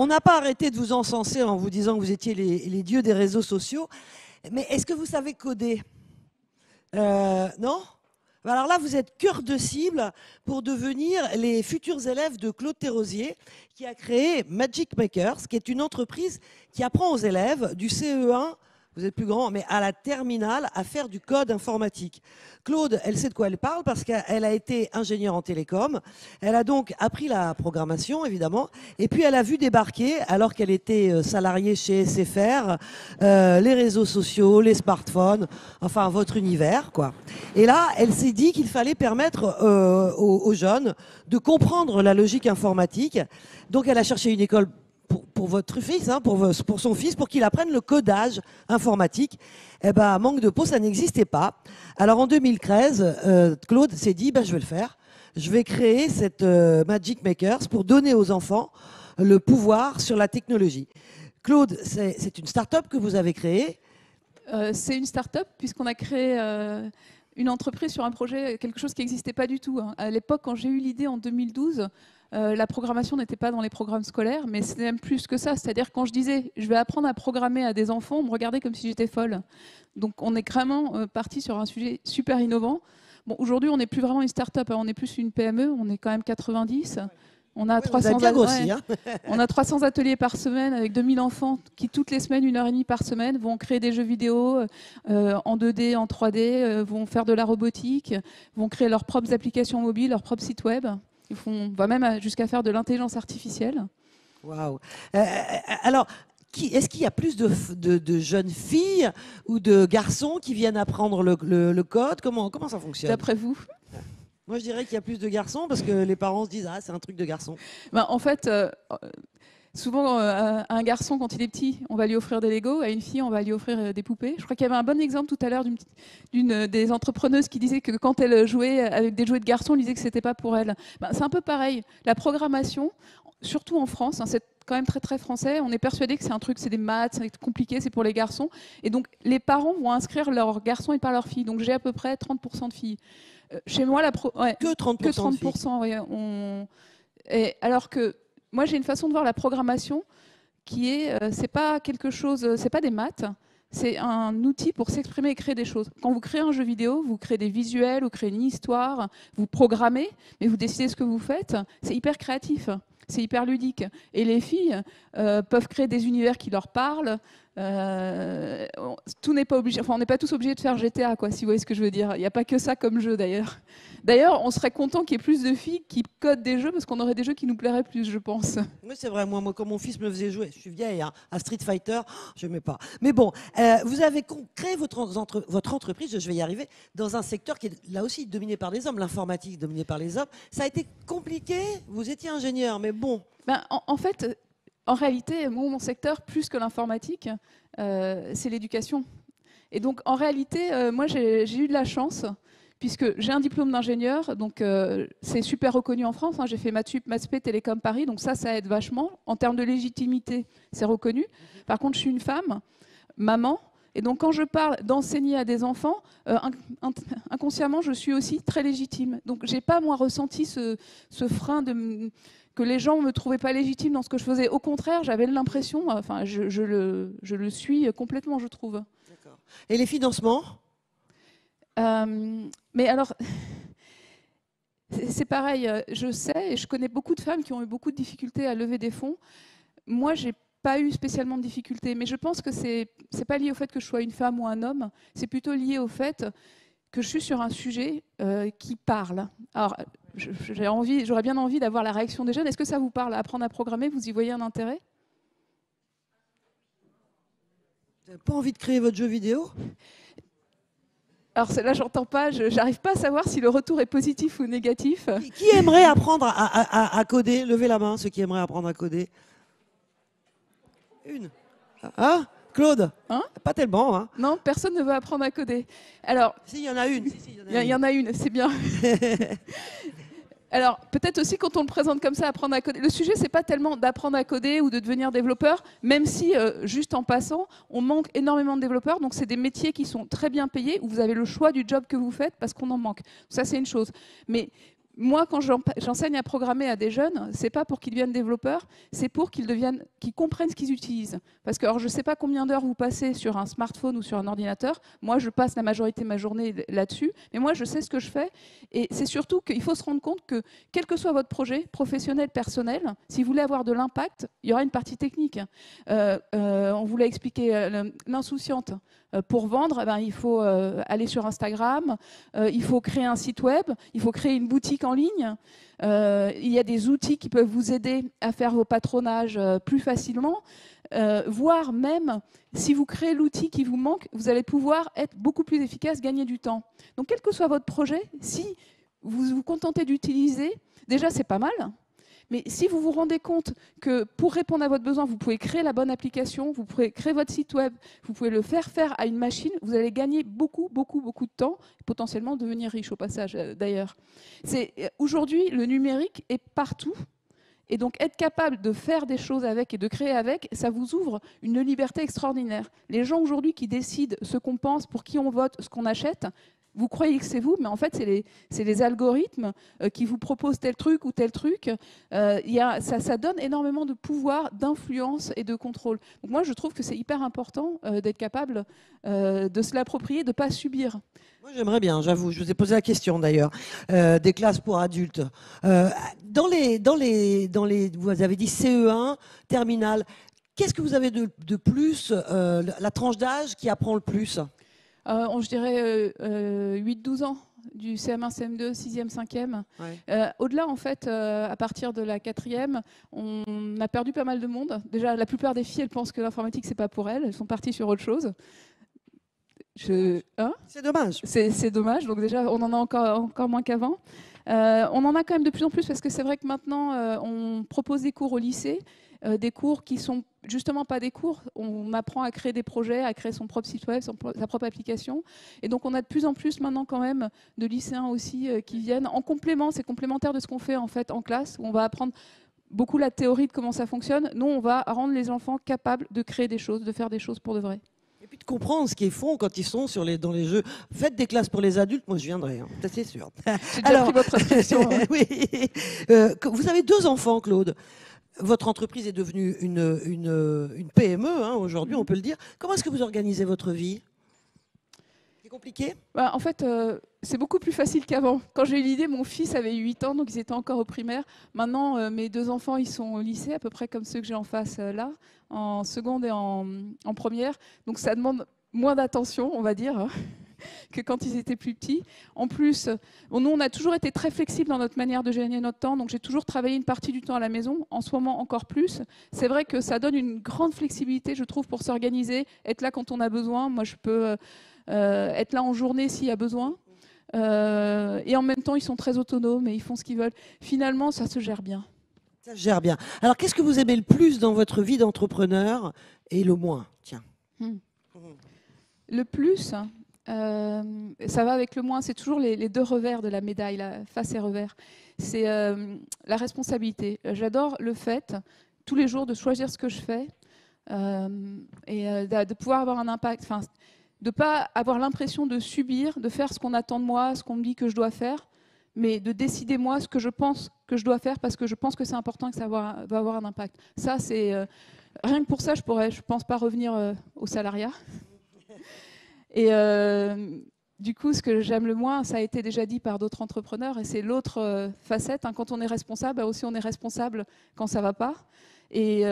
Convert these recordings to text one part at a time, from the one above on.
on n'a pas arrêté de vous encenser en vous disant que vous étiez les dieux des réseaux sociaux. Mais est-ce que vous savez coder? Non? Alors là, vous êtes cœur de cible pour devenir les futurs élèves de Claude Thérosier, qui a créé Magic Makers, qui est une entreprise qui apprend aux élèves du CE1, vous êtes plus grand, mais à la terminale, à faire du code informatique. Claude, elle sait de quoi elle parle parce qu'elle a été ingénieure en télécom. Elle a donc appris la programmation, évidemment. Et puis, elle a vu débarquer, alors qu'elle était salariée chez SFR, les réseaux sociaux, les smartphones, enfin, votre univers, quoi. Et là, elle s'est dit qu'il fallait permettre aux jeunes de comprendre la logique informatique. Donc, elle a cherché une école pour votre fils, hein, pour son fils, pour qu'il apprenne le codage informatique. Eh ben, manque de peau, ça n'existait pas. Alors en 2013, Claude s'est dit, je vais le faire. Je vais créer cette Magic Makers pour donner aux enfants le pouvoir sur la technologie. Claude, c'est une start-up que vous avez créée. C'est une start-up puisqu'on a créé une entreprise sur un projet, quelque chose qui n'existait pas du tout, hein. À l'époque, quand j'ai eu l'idée en 2012, la programmation n'était pas dans les programmes scolaires, mais c'est même plus que ça. C'est-à-dire quand je disais je vais apprendre à programmer à des enfants, on me regardait comme si j'étais folle. Donc on est vraiment parti sur un sujet super innovant. Bon, aujourd'hui, on n'est plus vraiment une start-up, hein, on est plus une PME, on est quand même 90. On a, 300 grossi, hein. On a 300 ateliers par semaine avec 2000 enfants qui, toutes les semaines, 1h30 par semaine, vont créer des jeux vidéo en 2D, en 3D, vont faire de la robotique, vont créer leurs propres applications mobiles, leurs propres sites web. On va même jusqu'à faire de l'intelligence artificielle. Waouh. Alors, est-ce qu'il y a plus de jeunes filles ou de garçons qui viennent apprendre le code? Comment ça fonctionne? D'après vous? Moi, je dirais qu'il y a plus de garçons parce que les parents se disent « Ah, c'est un truc de garçon ». En fait, souvent, à un garçon, quand il est petit, on va lui offrir des Legos. À une fille, on va lui offrir des poupées. Je crois qu'il y avait un bon exemple tout à l'heure d'une des entrepreneuses qui disait que quand elle jouait avec des jouets de garçons, elle disait que ce n'était pas pour elle. C'est un peu pareil. La programmation, surtout en France, hein, c'est quand même très, très français. On est persuadé que c'est un truc, c'est des maths, c'est compliqué, c'est pour les garçons. Et donc, les parents vont inscrire leurs garçons et pas leurs filles. Donc, j'ai à peu près 30% de filles. Chez moi, que 30%, que 30%, oui. Alors que moi, j'ai une façon de voir la programmation qui est, c'est pas quelque chose, c'est pas des maths, c'est un outil pour s'exprimer et créer des choses. Quand vous créez un jeu vidéo, vous créez des visuels, vous créez une histoire, vous programmez, mais vous décidez ce que vous faites. C'est hyper créatif, c'est hyper ludique. Et les filles peuvent créer des univers qui leur parlent. Tout n'est pas obligé. Enfin, on n'est pas tous obligés de faire GTA, quoi, si vous voyez ce que je veux dire. Il n'y a pas que ça comme jeu, d'ailleurs. D'ailleurs, on serait content qu'il y ait plus de filles qui codent des jeux parce qu'on aurait des jeux qui nous plairaient plus, je pense. Oui, c'est vrai. Moi, quand mon fils me faisait jouer, je suis vieille, hein, à Street Fighter, je n'aimais pas. Mais bon, vous avez créé votre entreprise, je vais y arriver, dans un secteur qui est là aussi dominé par les hommes, l'informatique dominée par les hommes. Ça a été compliqué. Vous étiez ingénieur, mais bon. En fait, en réalité, mon secteur, plus que l'informatique, c'est l'éducation. Et donc, en réalité, moi, j'ai eu de la chance, puisque j'ai un diplôme d'ingénieur, donc c'est super reconnu en France. Hein, j'ai fait Mathsup, Mathsp, Télécom Paris, donc ça aide vachement. En termes de légitimité, c'est reconnu. Par contre, je suis une femme, maman, et donc quand je parle d'enseigner à des enfants, inconsciemment, je suis aussi très légitime. Donc, j'ai pas, moi, ressenti ce frein que les gens ne me trouvaient pas légitime dans ce que je faisais. Au contraire, j'avais l'impression, enfin, je le suis complètement, je trouve. D'accord. Et les financements? Mais alors, c'est pareil, je sais et je connais beaucoup de femmes qui ont eu beaucoup de difficultés à lever des fonds. Moi, j'ai pas eu spécialement de difficultés, mais je pense que c'est pas lié au fait que je sois une femme ou un homme, c'est plutôt lié au fait que je suis sur un sujet qui parle. Alors, j'aurais bien envie d'avoir la réaction des jeunes. Est-ce que ça vous parle, apprendre à programmer? Vous y voyez un intérêt? Vous n'avez pas envie de créer votre jeu vidéo? Alors là, j'entends pas, j'arrive pas à savoir si le retour est positif ou négatif. Qui aimerait apprendre à coder? Levez la main, ceux qui aimeraient apprendre à coder. Une. Hein, Claude? Hein? Pas tellement, hein? Non, personne ne veut apprendre à coder. Alors, si, il y en a une. Il y en a une, c'est bien. Alors, peut-être aussi quand on le présente comme ça, apprendre à coder. Le sujet, c'est pas tellement d'apprendre à coder ou de devenir développeur, même si, juste en passant, on manque énormément de développeurs. Donc, c'est des métiers qui sont très bien payés, où vous avez le choix du job que vous faites parce qu'on en manque. Ça, c'est une chose. Mais Moi, quand j'enseigne à programmer à des jeunes, c'est pas pour qu'ils deviennent développeurs, c'est pour qu'ils comprennent ce qu'ils utilisent. Parce que, alors, je ne sais pas combien d'heures vous passez sur un smartphone ou sur un ordinateur. Moi, je passe la majorité de ma journée là-dessus. Mais moi, je sais ce que je fais. Et c'est surtout qu'il faut se rendre compte que, quel que soit votre projet, professionnel, personnel, si vous voulez avoir de l'impact, il y aura une partie technique. On vous l'a expliqué, l'insouciante. Pour vendre, il faut aller sur Instagram, il faut créer un site web, il faut créer une boutique en ligne. Il y a des outils qui peuvent vous aider à faire vos patronages plus facilement. Voire même, si vous créez l'outil qui vous manque, vous allez pouvoir être beaucoup plus efficace, gagner du temps. Donc, quel que soit votre projet, si vous vous contentez d'utiliser, déjà, c'est pas mal. Mais si vous vous rendez compte que pour répondre à votre besoin, vous pouvez créer la bonne application, vous pouvez créer votre site web, vous pouvez le faire à une machine, vous allez gagner beaucoup de temps, et potentiellement devenir riche au passage d'ailleurs. Aujourd'hui, le numérique est partout. Et donc, être capable de faire des choses avec et de créer avec, ça vous ouvre une liberté extraordinaire. Les gens aujourd'hui qui décident ce qu'on pense, pour qui on vote, ce qu'on achète, vous croyez que c'est vous, mais en fait, c'est les algorithmes qui vous proposent tel truc ou tel truc. Ça donne énormément de pouvoir, d'influence et de contrôle. Donc moi, je trouve que c'est hyper important d'être capable de se l'approprier, de ne pas subir. Moi, j'aimerais bien, j'avoue. Je vous ai posé la question, d'ailleurs, des classes pour adultes. Vous avez dit CE1, terminale. Qu'est-ce que vous avez de plus, la tranche d'âge qui apprend le plus? Je dirais 8-12 ans, du CM1, CM2, 6e, 5e. Ouais. Au-delà, en fait, à partir de la 4e, on a perdu pas mal de monde. Déjà, la plupart des filles, elles pensent que l'informatique, c'est pas pour elles. Elles sont parties sur autre chose. C'est dommage. C'est dommage. Donc déjà, on en a encore moins qu'avant. On en a quand même de plus en plus parce que c'est vrai que maintenant, on propose des cours au lycée. Des cours qui sont justement pas des cours. On apprend à créer des projets, à créer son propre site web, sa propre application. Et donc, on a de plus en plus maintenant quand même de lycéens aussi qui viennent en complément. C'est complémentaire de ce qu'on fait en fait en classe, où on va apprendre beaucoup la théorie de comment ça fonctionne. Nous, on va rendre les enfants capables de créer des choses, de faire des choses pour de vrai. Et puis de comprendre ce qu'ils font quand ils sont dans les jeux. Faites des classes pour les adultes, moi je viendrai, ça c'est sûr. J'ai déjà pris votre inscription. Oui. Vous avez 2 enfants, Claude. Votre entreprise est devenue une PME, aujourd'hui, on peut le dire. Comment est-ce que vous organisez votre vie? C'est compliqué? En fait, c'est beaucoup plus facile qu'avant. Quand j'ai eu l'idée, mon fils avait 8 ans, donc ils étaient encore au primaire. Maintenant, mes 2 enfants, ils sont au lycée, à peu près comme ceux que j'ai en face là, en seconde et en première. Donc ça demande moins d'attention, on va dire, que quand ils étaient plus petits. En plus, nous, on a toujours été très flexibles dans notre manière de gagner notre temps. Donc j'ai toujours travaillé une partie du temps à la maison, en ce moment encore plus. C'est vrai que ça donne une grande flexibilité, je trouve, pour s'organiser, être là quand on a besoin. Moi, je peux être là en journée s'il y a besoin. Et en même temps, ils sont très autonomes et ils font ce qu'ils veulent. Finalement, ça se gère bien. Ça se gère bien. Alors, qu'est-ce que vous aimez le plus dans votre vie d'entrepreneur et le moins? Tiens. Le plus, ça va avec le moins. C'est toujours les 2 revers de la médaille, la face et revers. C'est la responsabilité. J'adore le fait, tous les jours, de choisir ce que je fais et de pouvoir avoir un impact. Enfin, de ne pas avoir l'impression de subir, de faire ce qu'on attend de moi, ce qu'on me dit que je dois faire, mais de décider moi ce que je pense que je dois faire parce que je pense que c'est important et que ça va avoir un impact. Ça, c'est rien que pour ça, je pense pas revenir au salariat. Et du coup, ce que j'aime le moins, ça a été déjà dit par d'autres entrepreneurs, et c'est l'autre facette. Quand on est responsable, aussi on est responsable quand ça va pas. Et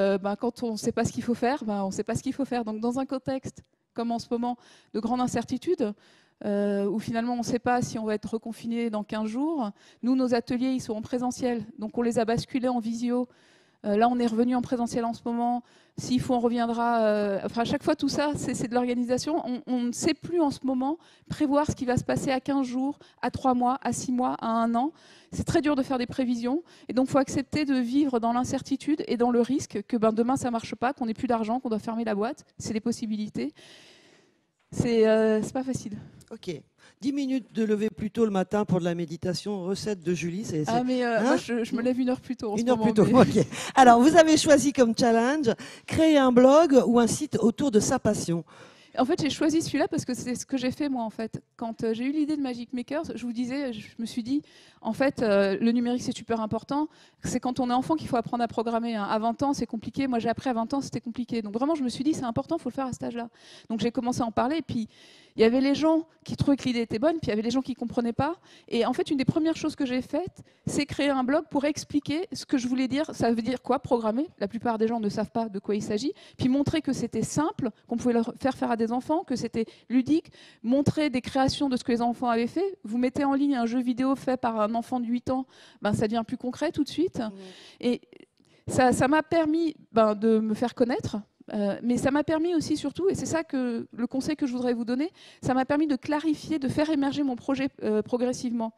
quand on ne sait pas ce qu'il faut faire, on ne sait pas ce qu'il faut faire. Donc dans un contexte comme en ce moment de grande incertitude, où finalement on ne sait pas si on va être reconfiné dans 15 jours. Nous, nos ateliers, ils sont en présentiel, donc on les a basculés en visio. Là, on est revenu en présentiel en ce moment. S'il faut, on reviendra. À chaque fois, tout ça, c'est de l'organisation. On ne sait plus en ce moment prévoir ce qui va se passer à 15 jours, à 3 mois, à 6 mois, à 1 an. C'est très dur de faire des prévisions. Et donc, il faut accepter de vivre dans l'incertitude et dans le risque que demain, ça ne marche pas, qu'on n'ait plus d'argent, qu'on doit fermer la boîte. C'est des possibilités. C'est pas facile. Ok. 10 minutes de lever plus tôt le matin pour de la méditation, recette de Julie. Moi, je me lève 1 heure plus tôt. Une heure plus tôt, ok. Alors, vous avez choisi comme challenge créer un blog ou un site autour de sa passion. En fait, j'ai choisi celui-là parce que c'est ce que j'ai fait moi en fait. Quand j'ai eu l'idée de Magic Makers, je vous disais, je me suis dit, en fait, le numérique c'est super important. C'est quand on est enfant qu'il faut apprendre à programmer. Hein. À 20 ans, c'est compliqué. Moi, j'ai appris à 20 ans, c'était compliqué. Donc vraiment, je me suis dit, c'est important, il faut le faire à cet âge-là. Donc j'ai commencé à en parler. Et puis, il y avait les gens qui trouvaient que l'idée était bonne, puis il y avait les gens qui ne comprenaient pas. Et en fait, une des premières choses que j'ai faites, c'est créer un blog pour expliquer ce que je voulais dire. Ça veut dire quoi, programmer? La plupart des gens ne savent pas de quoi il s'agit. Puis montrer que c'était simple, qu'on pouvait le faire à des enfants, que c'était ludique, montrer des créations de ce que les enfants avaient fait. Vous mettez en ligne un jeu vidéo fait par un enfant de 8 ans, ben, ça devient plus concret tout de suite. Et ça m'a permis de me faire connaître. Mais ça m'a permis aussi surtout, et c'est ça que le conseil que je voudrais vous donner, ça m'a permis de clarifier, de faire émerger mon projet progressivement.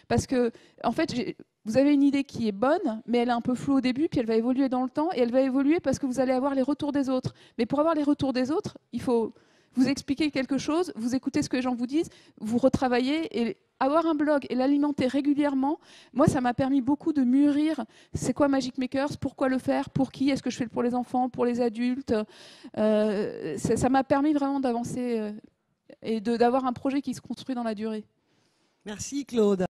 Parce que, en fait, vous avez une idée qui est bonne, mais elle est un peu floue au début, puis elle va évoluer dans le temps, et elle va évoluer parce que vous allez avoir les retours des autres. Mais pour avoir les retours des autres, il faut vous expliquer quelque chose, vous écoutez ce que les gens vous disent, vous retravaillez, et avoir un blog et l'alimenter régulièrement, moi, ça m'a permis beaucoup de mûrir. C'est quoi Magic Makers? Pourquoi le faire? Pour qui? Est-ce que je fais pour les enfants? Pour les adultes? Ça m'a permis vraiment d'avancer et d'avoir un projet qui se construit dans la durée. Merci Claude.